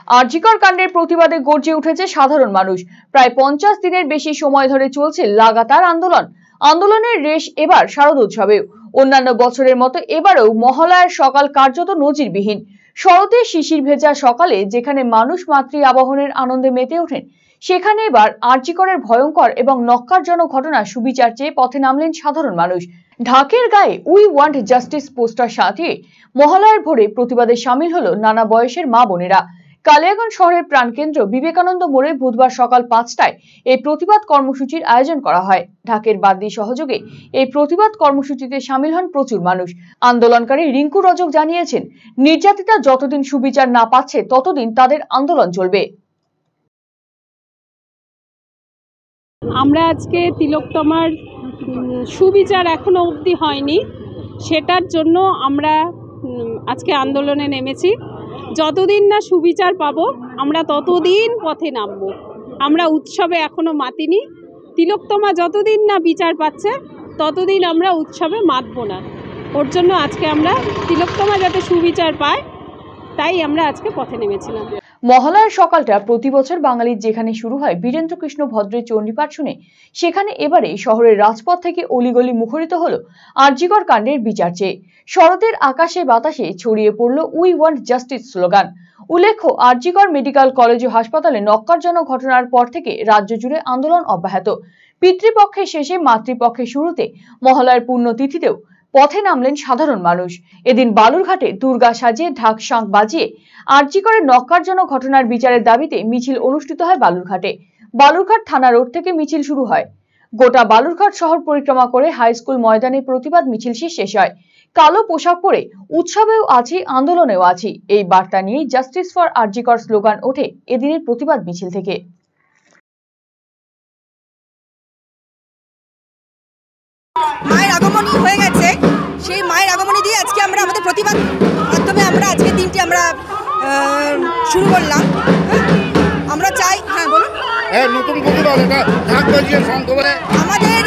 আরজিকর কাণ্ডের প্রতিবাদে গর্জে উঠেছে সাধারণ মানুষ। প্রায় 50 দিনের বেশি সময় ধরে চলছে লাগাতার আন্দোলনের রেশ এবার শারদোৎসবেও। অন্যান্য বছরের মতো এবারেও মহালয়ার সকাল কার্যত নজিরবিহীন। শরতে শিশির ভেজা সকালে যেখানে মানুষ মাতৃ আবাহনের আনন্দে মেতে ওঠেন, সেখানে এবার আরজিকরের ভয়ঙ্কর এবং ন্যক্কারজনক ঘটনা সুবিচার চেয়ে পথে নামলেন সাধারণ মানুষ। ঢাকের গায়ে উই ওয়ান্ট জাস্টিস পোস্টার সাথিয়ে মহালয়ার ভোরে প্রতিবাদে সামিল হলো নানা বয়সের মা বোনেরা। কালিয়াগঞ্জ শহরের প্রাণকেন্দ্র বিবেকানন্দ মোড়ে বুধবার সকাল 5টায় এই প্রতিবাদ কর্মসূচির আয়োজন করা হয়। ঢাকের বাদ্যি সহযোগে এই প্রতিবাদ কর্মসূচিতে সামিল হন প্রচুর মানুষ। আন্দোলনকারী রিঙ্কু রজক জানিয়েছেন, নির্যাতিতা যতদিন সুবিচার না পাচ্ছে ততদিন তাদের আন্দোলন চলবে। আমরা আজকে তিলোত্তমার সুবিচার এখনো অবধি হয়নি, সেটার জন্য আমরা আজকে আন্দোলনে নেমেছি। যতদিন না সুবিচার পাবো আমরা ততদিন পথে নামবো। আমরা উৎসবে এখনো মাতিনি। তিলোত্তমা যতদিন না বিচার পাচ্ছে ততদিন আমরা উৎসবে মাতব না। ওর জন্য আজকে আমরা তিলোত্তমা যাতে সুবিচার পায় তাই আমরা আজকে পথে নেমেছিলাম। মহালয়ার সকালটা প্রতি বছর বাঙালির যেখানে শুরু হয় বীরেন্দ্র কৃষ্ণ ভদ্রের চণ্ডীপাঠ শুনে, সেখানে এবারে শহরের রাজপথ থেকে অলিগলি মুখরিত হলো আরজিকর কাণ্ডের বিচার চেয়ে। শরতের আকাশে বাতাসে ছড়িয়ে পড়ল উই ওয়ান্ট জাস্টিস স্লোগান। উল্লেখ্য, আরজিকর মেডিকেল কলেজ ও হাসপাতালে ন্যক্কারজনক ঘটনার পর থেকে রাজ্য জুড়ে আন্দোলন অব্যাহত। পিতৃপক্ষের শেষে মাতৃপক্ষের শুরুতে মহালয়ার পুণ্যতিথিতেও পথে নামলেন সাধারণ মানুষ। এদিন বালুরঘাটে দুর্গা সাজিয়ে ঢাক শাঁখ বাজিয়ে আরজিকরের ন্যক্কারজনক ঘটনার বিচারের দাবিতে মিছিল অনুষ্ঠিত হয় বালুরঘাটে। বালুরঘাট থানা রোড থেকে মিছিল শুরু হয়। গোটা বালুরঘাট শহর পরিক্রমা করে হাই স্কুল ময়দানে প্রতিবাদ মিছিল শেষ হয়। কালো পোশাক পরে উৎসবেও আছি, আন্দোলনেও আছি, এই বার্তা নিয়ে জাস্টিস ফর আরজিকর স্লোগান ওঠে এদিনের প্রতিবাদ মিছিল থেকে। মায়ের আগমনী হয়ে গেছে, সেই মায়ের আগমনী দিয়ে আজকে আমরা আমাদের প্রতিবাদ মাধ্যমে আমরা আজকে দিনটি আমরা শুরু করলাম। আমরা চাই, হ্যাঁ বলুন। নতুন প্রতিবাদ, এটা ঢাক বাজিয়ে শঙ্খ বাজে। আমাদের